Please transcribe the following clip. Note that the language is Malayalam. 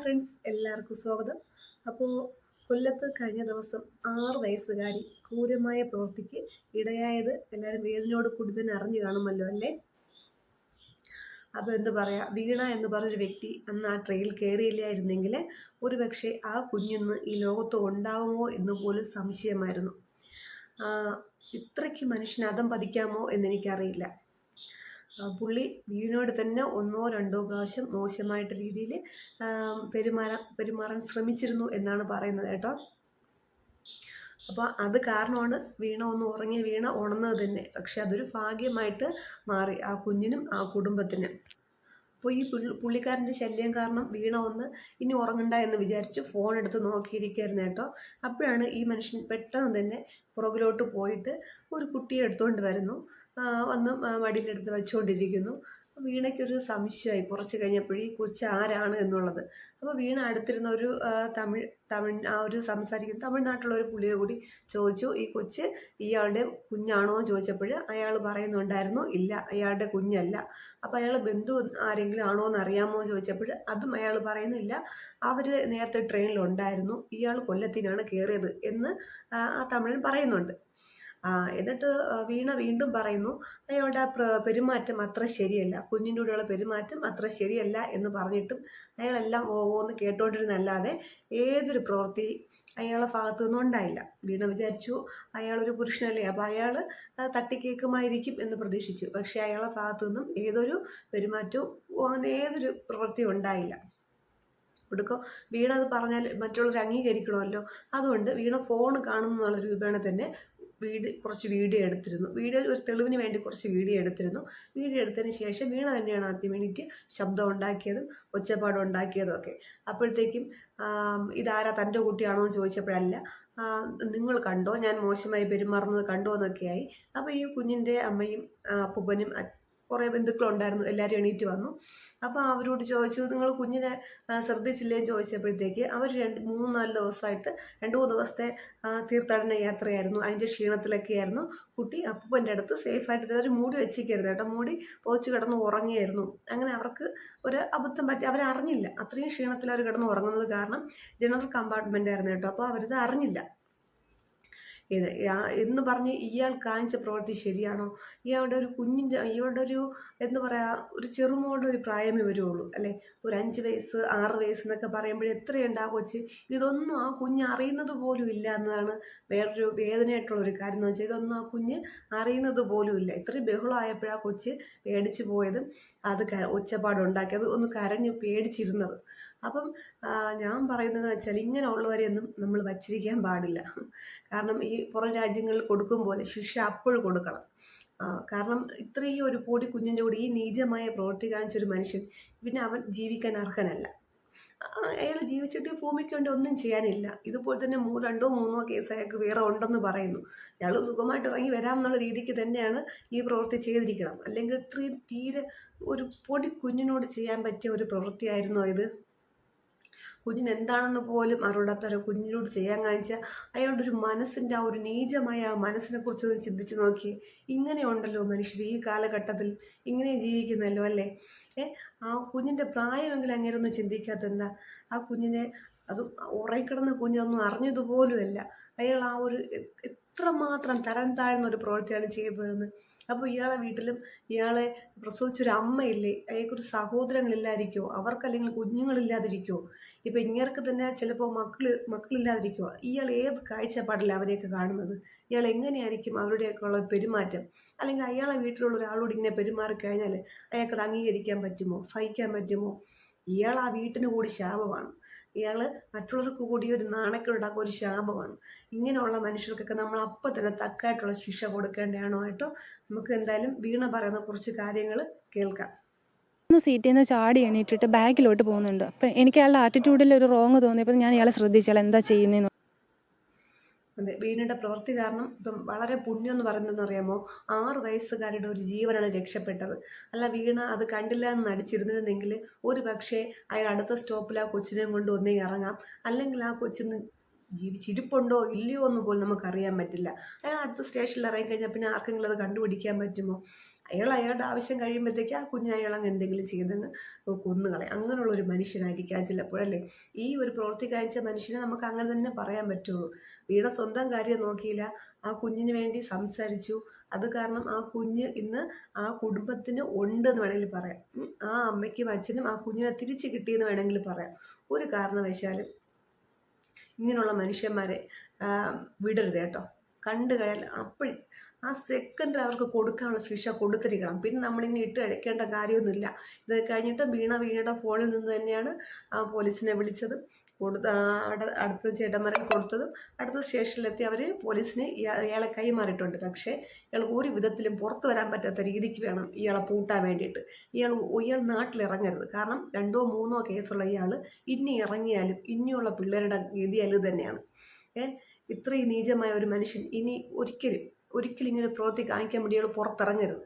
ഫ്രണ്ട്സ്, എല്ലാവർക്കും സ്വാഗതം. അപ്പോൾ കൊല്ലത്ത് കഴിഞ്ഞ ദിവസം 6 വയസ്സുകാരി ക്രൂരമായ പ്രവൃത്തിക്ക് ഇടയായത് എല്ലാവരും വേദനയോട് കൂടി തന്നെ അറിഞ്ഞു കാണുമല്ലോ അല്ലേ? അപ്പോൾ എന്തു പറയാ, വീണ എന്ന് പറഞ്ഞൊരു വ്യക്തി അന്ന് ആ ട്രെയിനിൽ കയറിയില്ലായിരുന്നെങ്കിൽ ഒരുപക്ഷെ ആ കുഞ്ഞിന്ന് ഈ ലോകത്ത് ഉണ്ടാവുമോ എന്ന് പോലും സംശയമായിരുന്നു. ഇത്രയ്ക്ക് മനുഷ്യന് അതം പതിക്കാമോ എന്നെനിക്കറിയില്ല. പുള്ളി വീണോട് തന്നെ 1-2 പ്രാവശ്യം മോശമായിട്ട് രീതിയിൽ പെരുമാറാൻ ശ്രമിച്ചിരുന്നു എന്നാണ് പറയുന്നത് കേട്ടോ. അപ്പോൾ അത് കാരണമാണ് വീണ വീണ ഉണർന്നത് തന്നെ. പക്ഷെ അതൊരു ഭാഗ്യമായിട്ട് മാറി ആ കുഞ്ഞിനും ആ കുടുംബത്തിനും. അപ്പോൾ ഈ പുള്ളിക്കാരൻ്റെ ശല്യം കാരണം വീണ ഇനി ഉറങ്ങണ്ട എന്ന് വിചാരിച്ച് ഫോൺ എടുത്ത് നോക്കിയിരിക്കുകയായിരുന്നു കേട്ടോ. അപ്പോഴാണ് ഈ മനുഷ്യൻ പെട്ടെന്ന് തന്നെ പുറകിലോട്ട് പോയിട്ട് ഒരു കുട്ടിയെ എടുത്തുകൊണ്ട് വരുന്നു. വന്ന് മടിയിലെടുത്ത് വെച്ചുകൊണ്ടിരിക്കുന്നു. വീണയ്ക്കൊരു സംശയമായി കുറച്ച് കഴിഞ്ഞപ്പോഴേ ഈ കൊച്ച് ആരാണ് എന്നുള്ളത്. അപ്പോൾ വീണ അടുത്തിരുന്ന ഒരു സംസാരിക്കുന്ന തമിഴ്നാട്ടിലുള്ള ഒരു പുള്ളിയെ കൂടി ചോദിച്ചു, ഈ കൊച്ച് ഇയാളുടെ കുഞ്ഞാണോ എന്ന് ചോദിച്ചപ്പോൾ അയാൾ പറയുന്നുണ്ടായിരുന്നു, ഇല്ല അയാളുടെ കുഞ്ഞല്ല. അപ്പോൾ അയാൾ ബന്ധു ആരെങ്കിലും ആണോ എന്ന് അറിയാമോ എന്ന് ചോദിച്ചപ്പോൾ അതും അയാൾ പറയുന്നില്ല, അവർ നേരത്തെ ട്രെയിനിലുണ്ടായിരുന്നു, ഇയാൾ കൊല്ലത്തിനാണ് കയറിയത് എന്ന് ആ തമിഴൻ പറയുന്നുണ്ട്. എന്നിട്ട് വീണ വീണ്ടും പറയുന്നു, അയാളുടെ പെരുമാറ്റം അത്ര ശരിയല്ല, കുഞ്ഞിൻ്റെ കൂടെയുള്ള പെരുമാറ്റം അത്ര ശരിയല്ല എന്ന് പറഞ്ഞിട്ടും അയാളെല്ലാം ഓന്ന് കേട്ടോണ്ടിരുന്നല്ലാതെ ഏതൊരു പ്രവൃത്തി അയാളെ ഭാഗത്തു നിന്നും ഉണ്ടായില്ല. വീണ വിചാരിച്ചു അയാളൊരു പുരുഷനല്ലേ, അപ്പോൾ അയാൾ തട്ടിക്കേക്കുമായിരിക്കും എന്ന് പ്രതീക്ഷിച്ചു. പക്ഷേ അയാളെ ഭാഗത്തു നിന്നും ഏതൊരു പെരുമാറ്റവും അങ്ങനെ ഏതൊരു പ്രവൃത്തിയും ഉണ്ടായില്ല. കൊടുക്കോ വീണ അത് പറഞ്ഞാൽ മറ്റുള്ളവർ അംഗീകരിക്കണമല്ലോ. അതുകൊണ്ട് വീണ ഫോൺ കാണുന്നുള്ള രൂപേണ തന്നെ കുറച്ച് വീഡിയോ എടുത്തിരുന്നു. ഒരു തെളിവിന് വേണ്ടി കുറച്ച് വീഡിയോ എടുത്തിരുന്നു. വീഡിയോ എടുത്തതിന് ശേഷം വീണ തന്നെയാണ് ആദ്യം വേണ്ടിയിട്ട് ശബ്ദം ഉണ്ടാക്കിയതും ഒച്ചപ്പാടും ഉണ്ടാക്കിയതും ഒക്കെ. അപ്പോഴത്തേക്കും ഇതാരാ, തൻ്റെ കുട്ടിയാണോ എന്ന് ചോദിച്ചപ്പോഴല്ല, നിങ്ങൾ കണ്ടോ ഞാൻ മോശമായി പെരുമാറുന്നത് കണ്ടോ എന്നൊക്കെയായി. അപ്പോൾ ഈ കുഞ്ഞിൻ്റെ അമ്മയും അപ്പൂപ്പനും കുറേ ബന്ധുക്കളുണ്ടായിരുന്നു, എല്ലാവരും എണീറ്റ് വന്നു. അപ്പോൾ അവരോട് ചോദിച്ചു, നിങ്ങൾ കുഞ്ഞിനെ ശ്രദ്ധിച്ചില്ലേ ചോദിച്ചപ്പോഴത്തേക്ക് അവർ 3-4 ദിവസമായിട്ട് 2-3 ദിവസത്തെ തീർത്ഥാടന യാത്രയായിരുന്നു, അതിൻ്റെ ക്ഷീണത്തിലൊക്കെ ആയിരുന്നു. കുട്ടി അപ്പൂപ്പൻ്റെ അടുത്ത് സേഫായിട്ട് അവർ മൂടി വെച്ചിരിക്കരുത് കേട്ടോ, മൂടി പോച്ച് കിടന്ന് ഉറങ്ങിയായിരുന്നു. അങ്ങനെ അവർക്ക് ഒരു അബദ്ധം പറ്റി, അവരറിഞ്ഞില്ല. അത്രയും ക്ഷീണത്തിൽ അവർ കിടന്ന് ഉറങ്ങുന്നത് കാരണം ജനറൽ കമ്പാർട്ട്മെൻ്റ് ആയിരുന്നു കേട്ടോ. അപ്പോൾ അവരത് അറിഞ്ഞില്ല. എന്ന് പറഞ്ഞ് ഇയാൾ കാണിച്ച പ്രവൃത്തി ശരിയാണോ? ഇയാളുടെ ഒരു എന്താ പറയുക, ഒരു ചെറുമോളുടെ ഒരു പ്രായമേ വരുള്ളൂ അല്ലേ? ഒരു 5 വയസ്സ് 6 വയസ്സ് എന്നൊക്കെ പറയുമ്പോൾ എത്രയുണ്ട് ആ കൊച്ച്? ഇതൊന്നും ആ കുഞ്ഞ് അറിയുന്നത് പോലും ഇല്ല എന്നതാണ് വേറൊരു വേദനയായിട്ടുള്ളൊരു കാര്യം. എന്ന് വെച്ചാൽ ഇതൊന്നും ആ കുഞ്ഞ് അറിയുന്നത് പോലും ഇല്ല. ഇത്രയും ബഹളമായപ്പോഴാ കൊച്ച് പേടിച്ച് പോയതും അത് ഒച്ചപ്പാടുണ്ടാക്കിയത്, ഒന്ന് കരഞ്ഞ് പേടിച്ചിരുന്നത്. അപ്പം ഞാൻ പറയുന്നത് വെച്ചാൽ ഇങ്ങനെയുള്ളവരെയൊന്നും നമ്മൾ വച്ചിരിക്കാൻ പാടില്ല. കാരണം ഈ പുറം രാജ്യങ്ങളിൽ കൊടുക്കും പോലെ ശിക്ഷ അപ്പോഴും കൊടുക്കണം. കാരണം ഇത്രയും ഒരു പൊടി കുഞ്ഞിൻ്റെ കൂടി ഈ നീചമായ പ്രവൃത്തി കാണിച്ചൊരു മനുഷ്യൻ, പിന്നെ അവൻ ജീവിക്കാൻ അർഹനല്ല. അയാൾ ജീവിച്ചിട്ട് ഭൂമിക്ക് വേണ്ടി ഒന്നും ചെയ്യാനില്ല. ഇതുപോലെ തന്നെ 2-3 കേസ് അയാൾക്ക് വേറെ ഉണ്ടെന്ന് പറയുന്നു. അയാൾ സുഖമായിട്ട് ഇറങ്ങി വരാമെന്നുള്ള രീതിക്ക് തന്നെയാണ് ഈ പ്രവൃത്തി ചെയ്തിരിക്കണം. അല്ലെങ്കിൽ ഇത്രയും തീരെ ഒരു പൊടി കുഞ്ഞിനോട് ചെയ്യാൻ പറ്റിയ ഒരു പ്രവൃത്തിയായിരുന്നോ ഇത്? കുഞ്ഞിന് എന്താണെന്ന് പോലും അറിയാത്ത കുഞ്ഞിനോട് ചെയ്യാൻ കാണിച്ച അയാളുടെ ഒരു മനസ്സിൻ്റെ ആ ഒരു നീചമായ ആ മനസ്സിനെ കുറിച്ച് ചിന്തിച്ച് നോക്കി. ഇങ്ങനെയുണ്ടല്ലോ മനുഷ്യർ ഈ കാലഘട്ടത്തിൽ, ഇങ്ങനെ ജീവിക്കുന്നല്ലോ അല്ലേ? ആ കുഞ്ഞിൻ്റെ പ്രായമെങ്കിലും അങ്ങനെ ഒന്നും ചിന്തിക്കാത്തെന്താ? ആ കുഞ്ഞിനെ, അത് ഉറങ്ങിക്കിടന്ന കുഞ്ഞൊന്നും അറിഞ്ഞതുപോലുമല്ല. അയാൾ ആ ഒരു എത്രമാത്രം തരം താഴ്ന്ന ഒരു പ്രവൃത്തിയാണ് ചെയ്തതെന്ന്. അപ്പോൾ ഇയാളെ വീട്ടിലും ഇയാളെ പ്രസവിച്ചൊരു അമ്മയില്ലേ, അയാൾക്കൊരു സഹോദരങ്ങളില്ലാതിരിക്കുമോ? അവർക്കല്ലെങ്കിൽ കുഞ്ഞുങ്ങളില്ലാതിരിക്കുമോ? ഇപ്പം ഇങ്ങേർക്ക് തന്നെ ചിലപ്പോൾ മക്കളില്ലാതിരിക്കുമോ? ഇയാൾ ഏത് കാഴ്ചപ്പാടില്ല അവരെയൊക്കെ കാണുന്നത്? ഇയാൾ എങ്ങനെയായിരിക്കും അവരുടെയൊക്കെ ഉള്ള പെരുമാറ്റം? അല്ലെങ്കിൽ അയാളെ വീട്ടിലുള്ള ഒരാളോട് ഇങ്ങനെ പെരുമാറിക്കഴിഞ്ഞാൽ അയാൾക്കത് അംഗീകരിക്കാൻ പറ്റുമോ, സഹിക്കാൻ പറ്റുമോ? ഇയാൾ ആ വീട്ടിന് കൂടി ശാപമാണ്. ഇയാൾ മറ്റുള്ളവർക്ക് കൂടി ഒരു നാണക്കേടുണ്ടാക്കുന്ന ഒരു ശാപമാണ്. ഇങ്ങനെയുള്ള മനുഷ്യർക്കൊക്കെ നമ്മൾ അപ്പം തന്നെ തക്കായിട്ടുള്ള ശിക്ഷ കൊടുക്കേണ്ടതാണോ കേട്ടോ. നമുക്ക് എന്തായാലും വീണ പറയുന്ന കുറച്ച് കാര്യങ്ങൾ കേൾക്കാം. സീറ്റിൽ നിന്ന് ചാടി എണീറ്റിട്ട് ബാക്കിലോട്ട് പോകുന്നുണ്ട്. അപ്പം എനിക്ക് അയാളുടെ ആറ്റിറ്റ്യൂഡിൽ ഒരു റോങ് തോന്നിയപ്പോൾ ഞാൻ ഇയാളെ ശ്രദ്ധിച്ചാൽ എന്താ ചെയ്യുന്നതെന്ന്. അതെ, വീണയുടെ പ്രവൃത്തി കാരണം ഇപ്പം വളരെ പുണ്യം എന്ന് പറയുന്നതെന്ന് അറിയാമോ, 6 വയസ്സുകാരുടെ ഒരു ജീവനാണ് രക്ഷപ്പെട്ടത്. അല്ല, വീണ അത് കണ്ടില്ല എന്ന് നടിച്ചിരുന്നിരുന്നെങ്കിൽ ഒരു പക്ഷേ അയാൾ അടുത്ത സ്റ്റോപ്പിൽ ആ കൊച്ചിനെ കൊണ്ട് ഒന്നേ ഇറങ്ങാം, അല്ലെങ്കിൽ ആ കൊച്ചിന് ജീവിച്ചിരിപ്പുണ്ടോ ഇല്ലയോ എന്ന് പോലും നമുക്കറിയാൻ പറ്റില്ല. അയാൾ അടുത്ത സ്റ്റേഷനിൽ ഇറങ്ങിക്കഴിഞ്ഞാൽ പിന്നെ ആർക്കെങ്കിലും അത് കണ്ടുപിടിക്കാൻ പറ്റുമോ? അയാളുടെ ആവശ്യം കഴിയുമ്പോഴത്തേക്ക് ആ കുഞ്ഞിനെ അയാളങ്ങ് എന്തെങ്കിലും ചെയ്തങ്ങ് കൊന്നുകളയും. അങ്ങനെയുള്ള ഒരു മനുഷ്യനായിരിക്കാം ചിലപ്പോഴല്ലേ. ഈ ഒരു പ്രവൃത്തി കാണിച്ച മനുഷ്യനെ നമുക്ക് അങ്ങനെ തന്നെ പറയാൻ പറ്റുള്ളൂ. വീണ സ്വന്തം കാര്യം നോക്കിയില്ല, ആ കുഞ്ഞിന് വേണ്ടി സംസാരിച്ചു. അത് കാരണം ആ കുഞ്ഞ് ഇന്ന് ആ കുടുംബത്തിന് ഉണ്ടെന്ന് വേണമെങ്കിൽ പറയാം. ആ അമ്മയ്ക്കും അച്ഛനും ആ കുഞ്ഞിനെ തിരിച്ച് കിട്ടിയെന്ന് വേണമെങ്കിൽ പറയാം. ഒരു കാരണവശാലും ഇങ്ങനെയുള്ള മനുഷ്യന്മാരെ വിടരുത് കേട്ടോ. കണ്ടു കഴിഞ്ഞാൽ അപ്പോഴും ആ സെക്കൻഡിൽ അവർക്ക് കൊടുക്കാനുള്ള ശിക്ഷ കൊടുത്തിരിക്കണം. പിന്നെ നമ്മളിങ്ങനെ ഇട്ട് അഴിക്കേണ്ട കാര്യമൊന്നുമില്ല. ഇത് കഴിഞ്ഞിട്ട് വീണയുടെ ഫോണിൽ നിന്ന് തന്നെയാണ് പോലീസിനെ വിളിച്ചത്, അടുത്ത ചേട്ടന്മാരെ കൊടുത്തതും അടുത്ത സ്റ്റേഷനിലെത്തി അവർ പോലീസിന് ഇയാളെ കൈമാറിയിട്ടുണ്ട്. പക്ഷേ ഇയാൾക്ക് ഒരു വിധത്തിലും പുറത്തു വരാൻ പറ്റാത്ത രീതിക്ക് വേണം ഇയാളെ പൂട്ടാൻ വേണ്ടിയിട്ട്. ഇയാൾ നാട്ടിലിറങ്ങരുത്. കാരണം 2 or 3 കേസുള്ള ഇയാൾ ഇനി ഇറങ്ങിയാലും ഇനിയുള്ള പിള്ളേരുടെ ഗതി അത് തന്നെയാണ്. ഇത്രയും നീചമായ ഒരു മനുഷ്യൻ ഇനി ഒരിക്കലും ഇങ്ങനെ പ്രവൃത്തി കാണിക്കാൻ വേണ്ടി ഇയാൾ പുറത്തിറങ്ങരുത്.